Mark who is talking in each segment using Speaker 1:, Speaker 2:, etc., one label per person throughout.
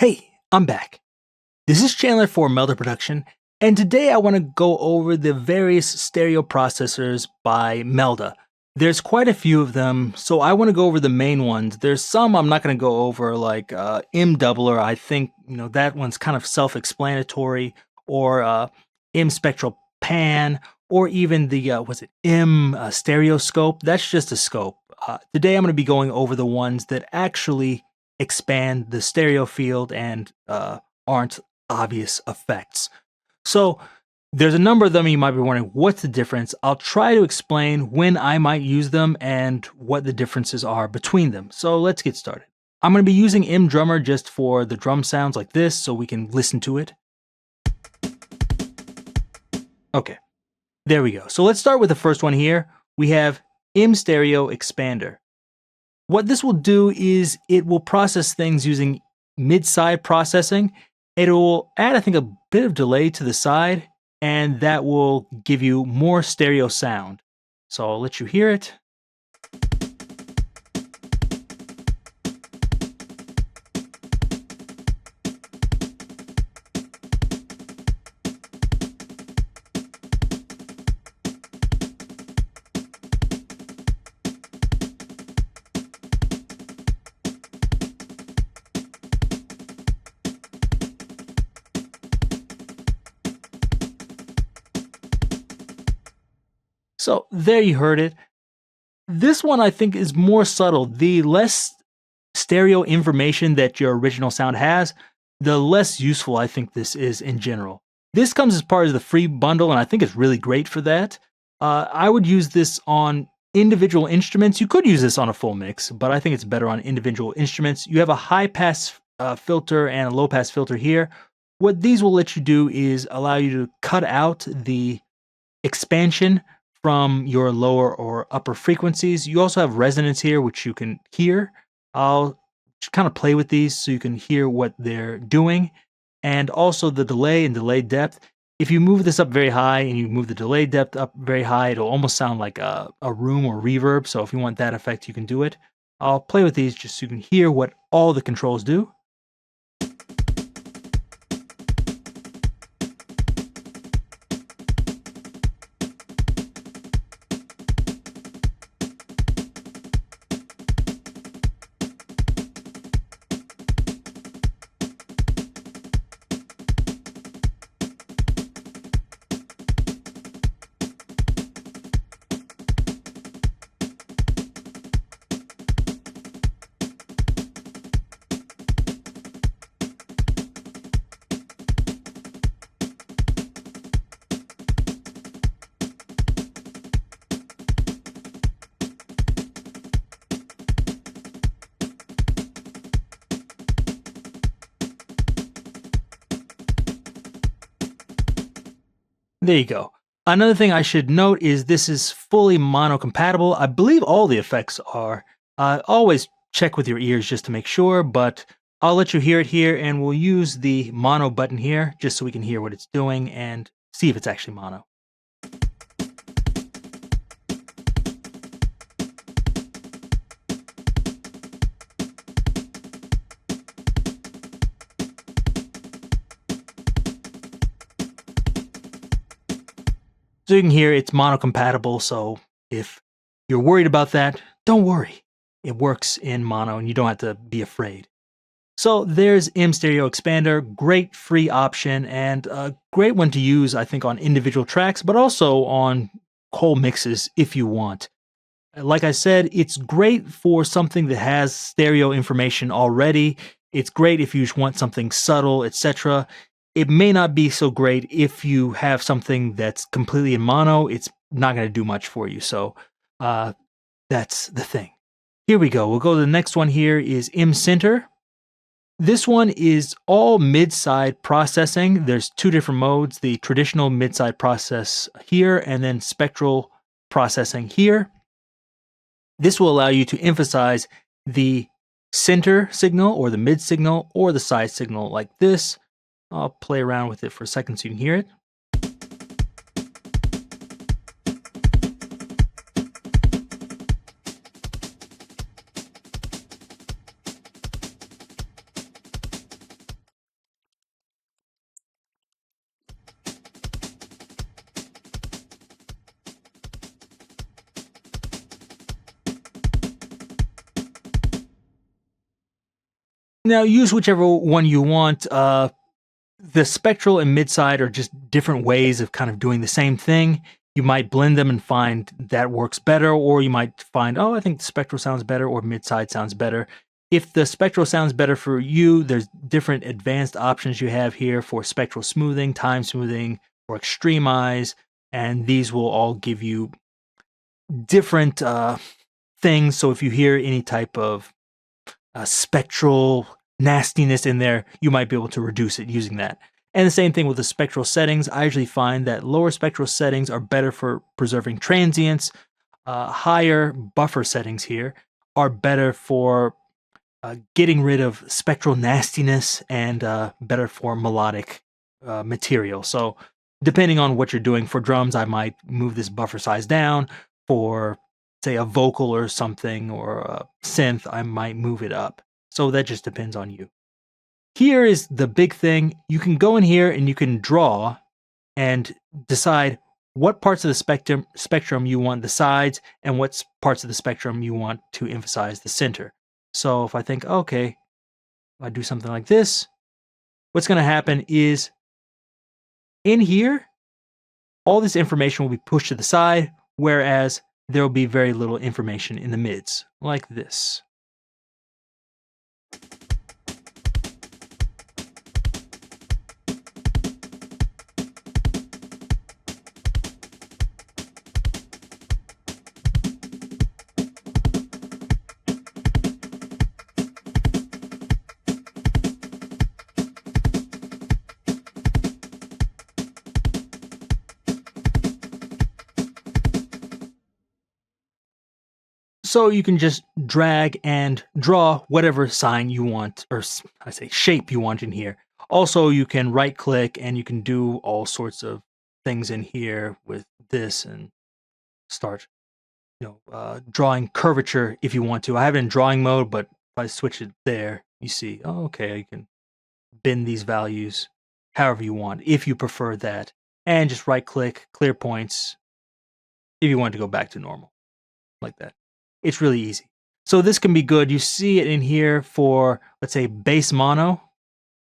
Speaker 1: Hey, I'm back. This is Chandler for Melda Production, and today I want to go over the various stereo processors by Melda. There's quite a few of them, so I want to go over the main ones. There's some I'm not going to go over, like M Doubler. I think that one's kind of self-explanatory, or M Spectral Pan, or even the was it M Stereoscope? That's just a scope. Today I'm going to be going over the ones that actually expand the stereo field and aren't obvious effects. So there's a number of them. You might be wondering, what's the difference? I'll try to explain when I might use them and what the differences are between them. So let's get started. I'm going to be using M Drummer just for the drum sounds like this so we can listen to it. Okay, there we go. So let's start with the first one here. We have MStereoExpander. What this will do is it will process things using mid-side processing. It will add, I think, a bit of delay to the side, and that will give you more stereo sound. So I'll let you hear it. So there you heard it. This one I think is more subtle. The less stereo information that your original sound has, the less useful I think this is in general. This comes as part of the free bundle, and I think it's really great for that. I would use this on individual instruments. You could use this on a full mix, but I think it's better on individual instruments. You have a high pass filter and a low pass filter here. What these will let you do is allow you to cut out the expansion from your lower or upper frequencies. You also have resonance here, which you can hear. I'll kind of play with these so you can hear what they're doing. And also the delay and delay depth. If you move this up very high and you move the delay depth up very high, it'll almost sound like a room or reverb. So if you want that effect, you can do it. I'll play with these just so you can hear what all the controls do. There you go. Another thing I should note is this is fully mono compatible. I believe all the effects are. Always check with your ears just to make sure, but I'll let you hear it here, and we'll use the mono button here just so we can hear what it's doing and see if it's actually mono. So you can hear it's mono compatible, so if you're worried about that, don't worry. It works in mono and you don't have to be afraid. So there's MStereoExpander, great free option and a great one to use, I think, on individual tracks, but also on whole mixes if you want. Like I said, it's great for something that has stereo information already. It's great if you just want something subtle, etc. It may not be so great if you have something that's completely in mono. It's not going to do much for you. So that's the thing. Here we go. We'll go to the next one here is MCenter. This one is all mid-side processing. There's two different modes, the traditional mid-side process here and then spectral processing here. This will allow you to emphasize the center signal or the mid signal or the side signal like this. I'll play around with it for a second so you can hear it. Now use whichever one you want. The spectral and mid-side are just different ways of kind of doing the same thing. You might blend them and find that works better, or you might find, oh, I think the spectral sounds better, or mid-side sounds better. If the spectral sounds better for you, there's different advanced options you have here for spectral smoothing, time smoothing, or extremize, and these will all give you different things. So if you hear any type of spectral nastiness in there, you might be able to reduce it using that. And the same thing with the spectral settings. I usually find that lower spectral settings are better for preserving transients. Higher buffer settings here are better for getting rid of spectral nastiness and better for melodic material. So depending on what you're doing for drums, I might move this buffer size down. For, say, a vocal or something, or a synth, I might move it up. So that just depends on you. Here is the big thing. You can go in here and you can draw and decide what parts of the spectrum you want the sides and what parts of the spectrum you want to emphasize the center. So if I think, okay, if I do something like this, what's going to happen is in here, all this information will be pushed to the side, whereas there will be very little information in the mids, like this. So you can just drag and draw whatever sign you want, or I say shape you want in here. Also, you can right click and you can do all sorts of things in here with this and start, drawing curvature if you want to. I have it in drawing mode, but if I switch it there, you see, oh, okay, you can bend these values however you want, if you prefer that. And just right click, clear points, if you want to go back to normal, like that. It's really easy. So this can be good. You see it in here for, let's say, bass mono.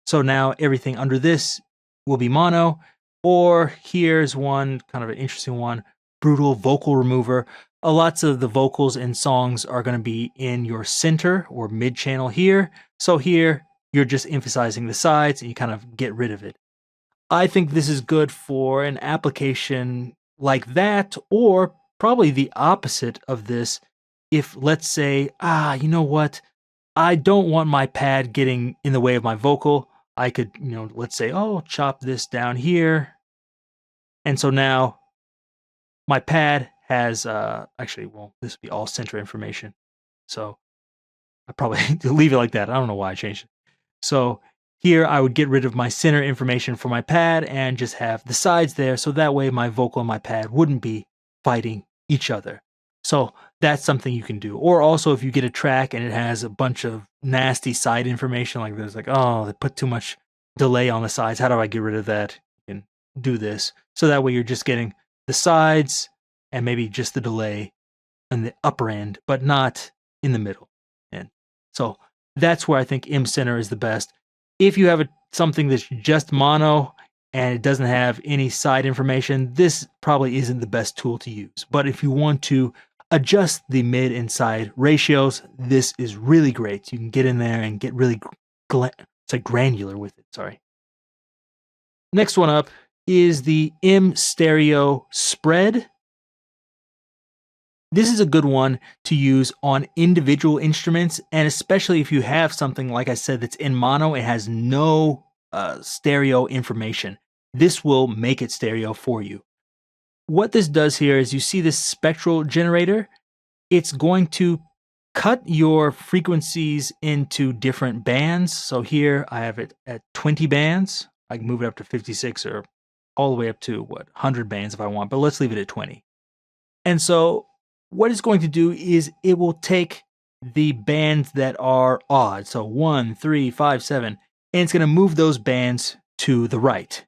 Speaker 1: So now everything under this will be mono. Or here's one, kind of an interesting one, brutal vocal remover. Lots of the vocals in songs are going to be in your center or mid channel here. So here, you're just emphasizing the sides and you kind of get rid of it. I think this is good for an application like that, or probably the opposite of this. If, let's say, you know what, I don't want my pad getting in the way of my vocal, I could, let's say, chop this down here. And so now my pad has, this would be all center information. So I probably leave it like that. I don't know why I changed it. So here I would get rid of my center information for my pad and just have the sides there. So that way my vocal and my pad wouldn't be fighting each other. So that's something you can do. Or also if you get a track and it has a bunch of nasty side information, like there's like, they put too much delay on the sides. How do I get rid of that? You can do this. So that way you're just getting the sides and maybe just the delay on the upper end, but not in the middle. And so that's where I think MCenter is the best. If you have something that's just mono and it doesn't have any side information, this probably isn't the best tool to use. But if you want to adjust the mid and side ratios, this is really great. You can get in there and get really granular with it. Sorry. Next one up is the MStereoSpread. This is a good one to use on individual instruments, and especially if you have something, like I said, that's in mono, it has no stereo information. This will make it stereo for you. What this does here is you see this spectral generator. It's going to cut your frequencies into different bands. So here I have it at 20 bands. I can move it up to 56 or all the way up to 100 bands if I want, but let's leave it at 20. And so what it's going to do is it will take the bands that are odd, so 1, 3, 5, 7, and it's going to move those bands to the right.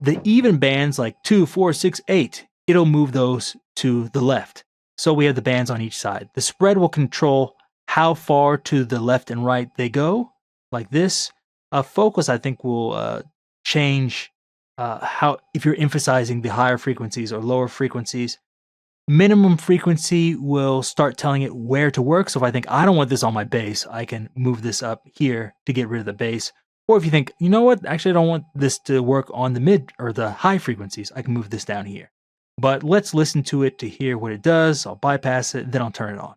Speaker 1: The even bands like 2, 4, 6, 8, it'll move those to the left. So we have the bands on each side. The spread will control how far to the left and right they go. like this. Focus, I think, will change how if you're emphasizing the higher frequencies or lower frequencies. Minimum frequency will start telling it where to work. So if I think I don't want this on my bass, I can move this up here to get rid of the bass. Or if you think, you know what, actually I don't want this to work on the mid or the high frequencies, I can move this down here. But let's listen to it to hear what it does. I'll bypass it, then I'll turn it on.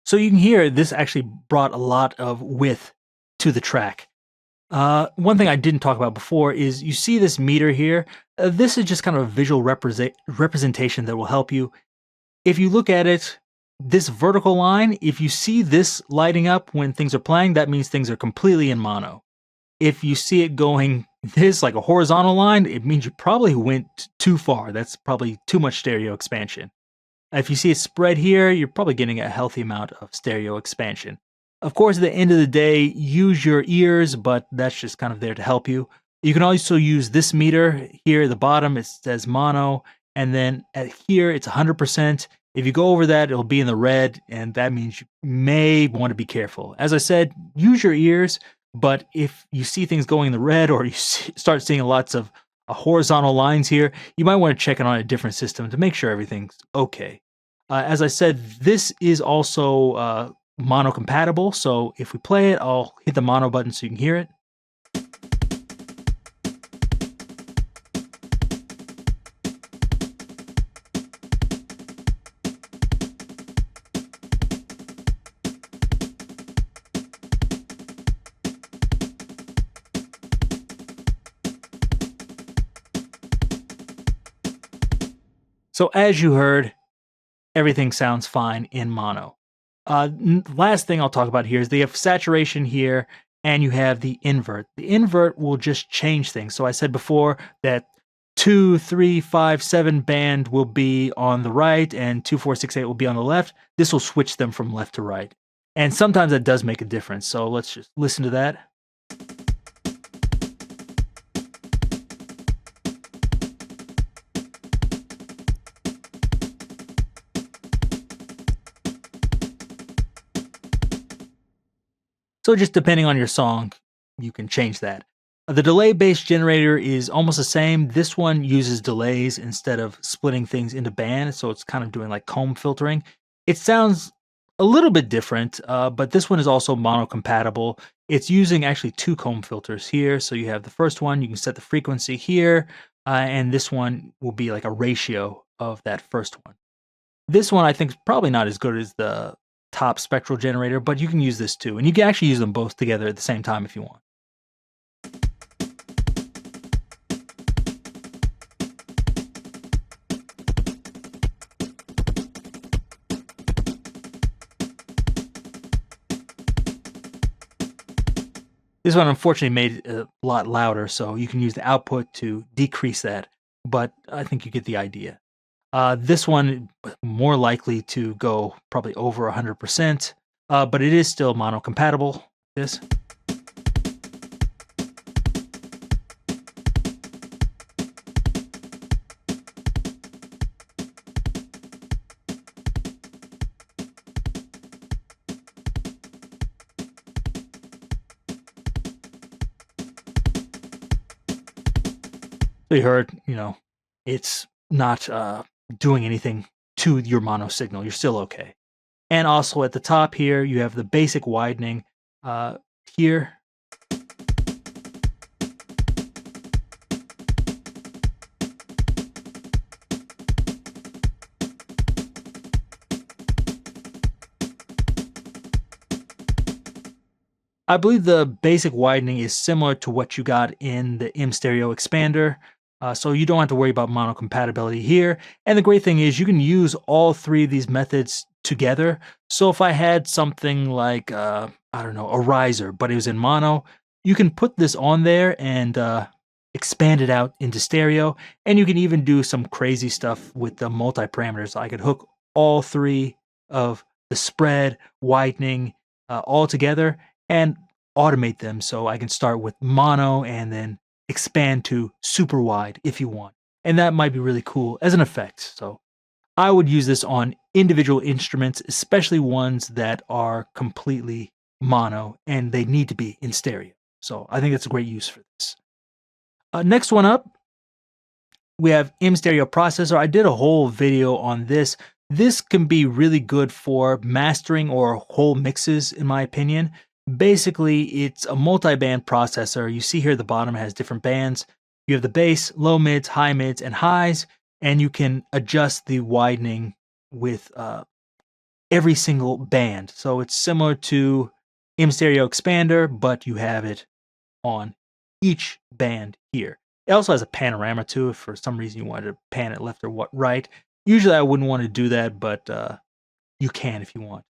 Speaker 1: So you can hear this actually brought a lot of width to the track. One thing I didn't talk about before is you see this meter here. This is just kind of a visual representation that will help you. If you look at it, this vertical line, if you see this lighting up when things are playing, that means things are completely in mono. If you see it going this like a horizontal line, it means you probably went too far. That's probably too much stereo expansion. If you see a spread here, you're probably getting a healthy amount of stereo expansion. Of course, at the end of the day, use your ears, but that's just kind of there to help you. You can also use this meter here at the bottom. It says mono, and then at here, it's 100%. If you go over that, it'll be in the red, and that means you may want to be careful. As I said, use your ears, but if you see things going in the red or you start seeing lots of horizontal lines here, you might want to check it on a different system to make sure everything's okay. As I said, this is also mono compatible, so if we play it, I'll hit the mono button so you can hear it. So as you heard, everything sounds fine in mono. Last thing I'll talk about here is they have saturation here, and you have the invert. The invert will just change things. So I said before that 2, 3, 5, 7 band will be on the right, and 2, 4, 6, 8 will be on the left. This will switch them from left to right. And sometimes that does make a difference. So let's just listen to that. So just depending on your song, you can change that. The delay-based generator is almost the same. This one uses delays instead of splitting things into bands, so it's kind of doing like comb filtering. It sounds a little bit different, but this one is also mono-compatible. It's using actually 2 comb filters here. So you have the first one, you can set the frequency here, and this one will be like a ratio of that first one. This one I think is probably not as good as the top spectral generator, but you can use this too. And you can actually use them both together at the same time if you want. This one unfortunately made it a lot louder, so you can use the output to decrease that, but I think you get the idea. This one more likely to go probably over 100%, but it is still mono compatible. This. So you heard, it's not doing anything to your mono signal. You're still okay. And also at the top here, you have the basic widening here. I believe the basic widening is similar to what you got in the MStereoExpander. So you don't have to worry about mono compatibility here. And the great thing is you can use all 3 of these methods together. So if I had something like, I don't know, a riser, but it was in mono, you can put this on there and expand it out into stereo, and you can even do some crazy stuff with the multi-parameters. I could hook all three of the spread, widening, all together and automate them, so I can start with mono and then expand to super wide if you want. And that might be really cool as an effect. So I would use this on individual instruments, especially ones that are completely mono and they need to be in stereo. So I think that's a great use for this. Next one up, we have MStereoProcessor. I did a whole video on this. This can be really good for mastering or whole mixes, in my opinion. Basically, it's a multi-band processor. You see here at the bottom, it has different bands. You have the bass, low mids, high mids, and highs, and you can adjust the widening with every single band. So it's similar to MStereoExpander, but you have it on each band here. It also has a panorama too, if for some reason you wanted to pan it left or right. Usually I wouldn't want to do that, but you can if you want.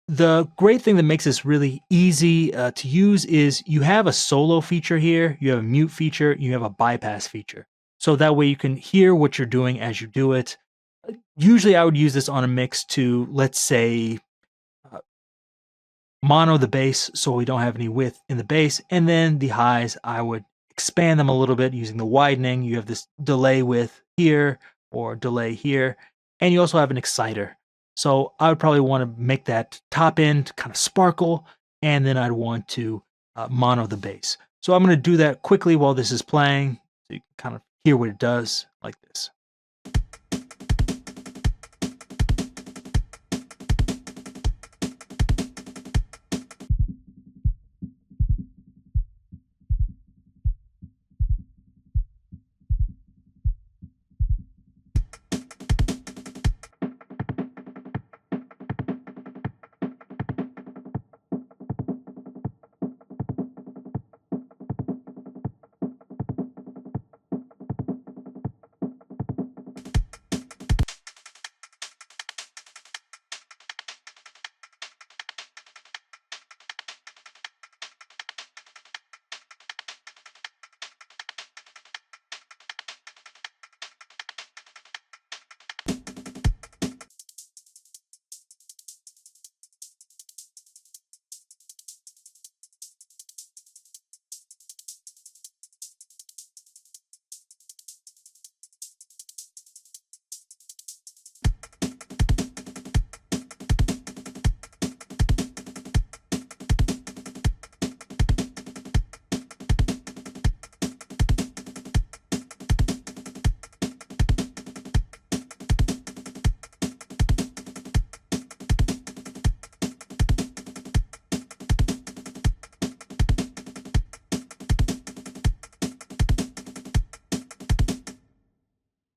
Speaker 1: The great thing that makes this really easy to use is you have a solo feature here, you have a mute feature, you have a bypass feature. So that way you can hear what you're doing as you do it. Usually I would use this on a mix to, let's say, mono the bass so we don't have any width in the bass, and then the highs I would expand them a little bit using the widening. You have this delay width here or delay here, and you also have an exciter. So I would probably want to make that top end kind of sparkle, and then I'd want to mono the bass. So I'm going to do that quickly while this is playing so you can kind of hear what it does like this.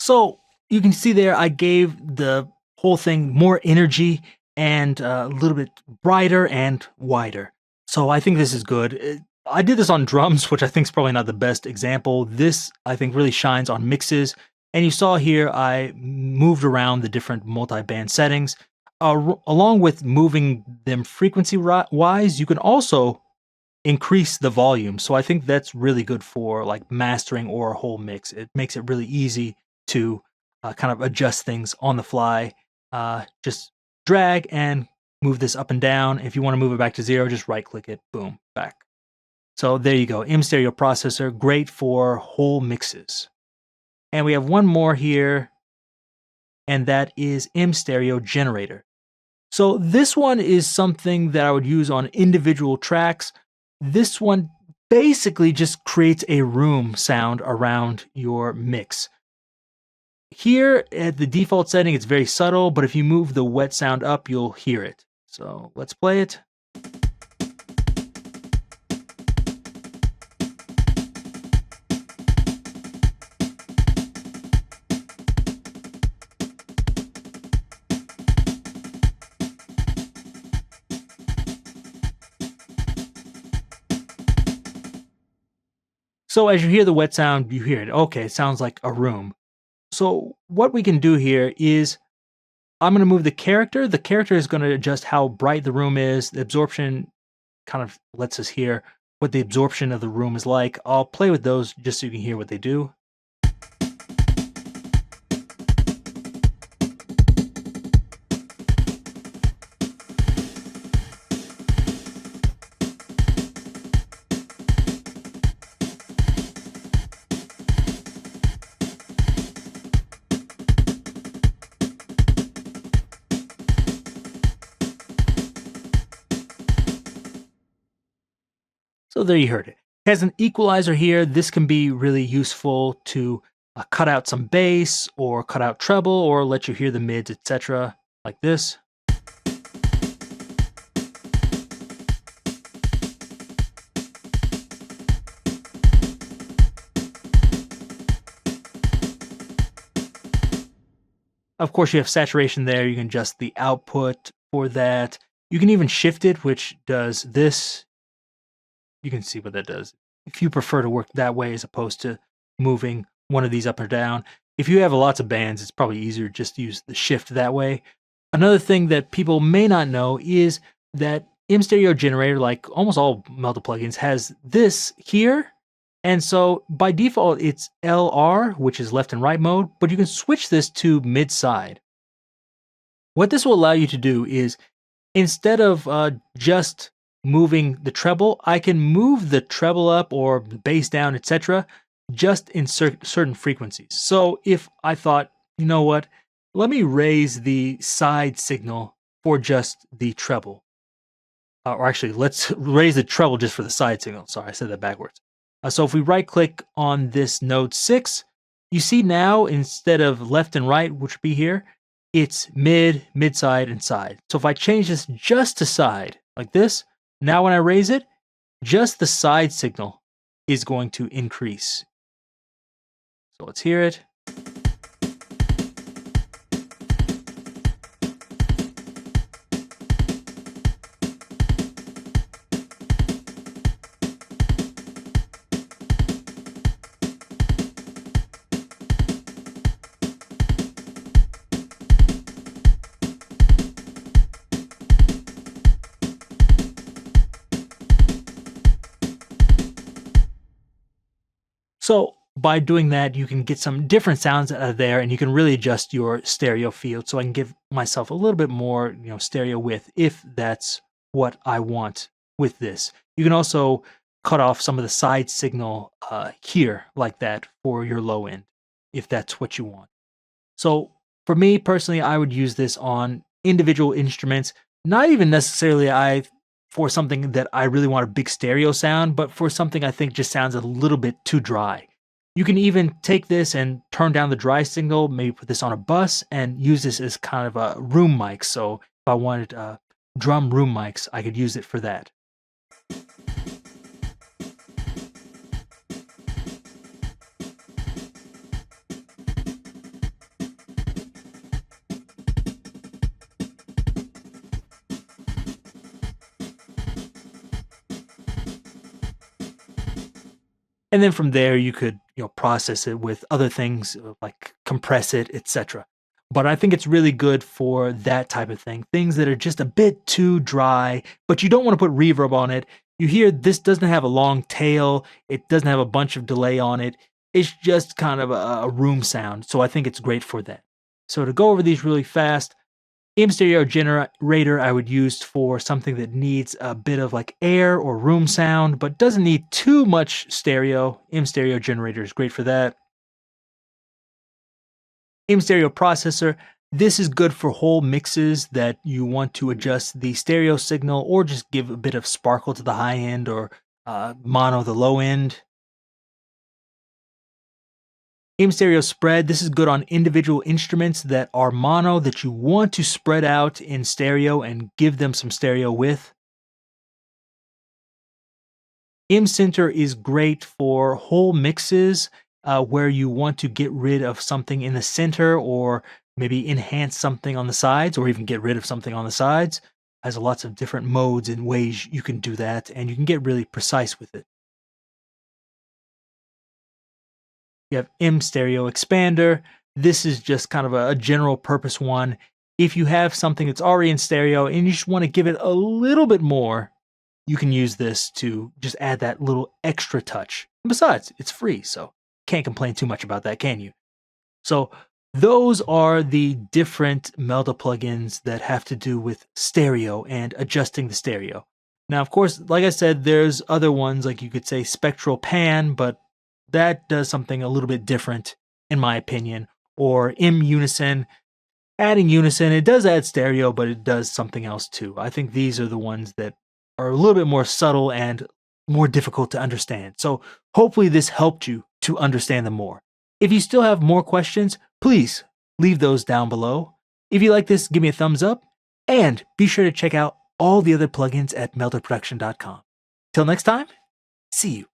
Speaker 1: So you can see there, I gave the whole thing more energy and a little bit brighter and wider. So I think this is good. I did this on drums, which I think is probably not the best example. This, I think, really shines on mixes. And you saw here, I moved around the different multi-band settings. Along with moving them frequency-wise, you can also increase the volume. So I think that's really good for like mastering or a whole mix. It makes it really easy to kind of adjust things on the fly. Just drag and move this up and down. If you want to move it back to 0, just right click it, boom, back. So there you go, MStereoProcessor, great for whole mixes. And we have one more here, and that is MStereoGenerator. So this one is something that I would use on individual tracks. This one basically just creates a room sound around your mix. Here at the default setting, it's very subtle, but if you move the wet sound up, you'll hear it. So let's play it. So as you hear the wet sound, you hear it. Okay, it sounds like a room. So what we can do here is I'm going to move the character. The character is going to adjust how bright the room is. The absorption kind of lets us hear what the absorption of the room is like. I'll play with those just so you can hear what they do. So there you heard it. It has an equalizer here. This can be really useful to cut out some bass or cut out treble or let you hear the mids, etc. like this. Of course, you have saturation there. You can adjust the output for that. You can even shift it, which does this. You can see what that does. If you prefer to work that way as opposed to moving one of these up or down. If you have lots of bands, it's probably easier just to use the shift that way. Another thing that people may not know is that MStereoGenerator, like almost all Melda plugins, has this here. And so by default, it's LR, which is left and right mode, but you can switch this to mid-side. What this will allow you to do is, instead of just moving the treble, I can move the treble up or the bass down, etc., just in certain frequencies. So if I thought, you know what, let me raise the side signal for just the treble. Or actually, let's raise the treble just for the side signal. Sorry, I said that backwards. So if we right click on this node 6, you see now instead of left and right, which would be here, it's mid, mid-side, and side. So if I change this just to side, like this, now when I raise it, just the side signal is going to increase. So let's hear it. So by doing that, you can get some different sounds out of there, and you can really adjust your stereo field. So I can give myself a little bit more, stereo width if that's what I want with this. You can also cut off some of the side signal here like that for your low end, if that's what you want. So for me personally, I would use this on individual instruments, not even necessarily for something that I really want a big stereo sound, but for something I think just sounds a little bit too dry. You can even take this and turn down the dry signal, maybe put this on a bus and use this as kind of a room mic. So if I wanted drum room mics, I could use it for that. And then from there, you could process it with other things like compress it, etc. But I think it's really good for that type of thing. Things that are just a bit too dry, but you don't want to put reverb on it. You hear this doesn't have a long tail. It doesn't have a bunch of delay on it. It's just kind of a room sound. So I think it's great for that. So to go over these really fast, MStereoGenerator I would use for something that needs a bit of like air or room sound, but doesn't need too much stereo. MStereoGenerator is great for that. MStereoProcessor, this is good for whole mixes that you want to adjust the stereo signal or just give a bit of sparkle to the high end or mono the low end. MStereoSpread, this is good on individual instruments that are mono that you want to spread out in stereo and give them some stereo width. MCenter is great for whole mixes where you want to get rid of something in the center or maybe enhance something on the sides or even get rid of something on the sides. Has lots of different modes and ways you can do that, and you can get really precise with it. You have MStereoExpander. This is just kind of a general purpose one. If you have something that's already in stereo and you just want to give it a little bit more, you can use this to just add that little extra touch. And besides, it's free, so can't complain too much about that, can you? So those are the different Melda plugins that have to do with stereo and adjusting the stereo. Now, of course, like I said, there's other ones, like you could say Spectral Pan, but that does something a little bit different, in my opinion. Or Unison. Adding Unison, it does add stereo, but it does something else too. I think these are the ones that are a little bit more subtle and more difficult to understand. So hopefully this helped you to understand them more. If you still have more questions, please leave those down below. If you like this, give me a thumbs up, and be sure to check out all the other plugins at meldaproduction.com. Till next time, see you.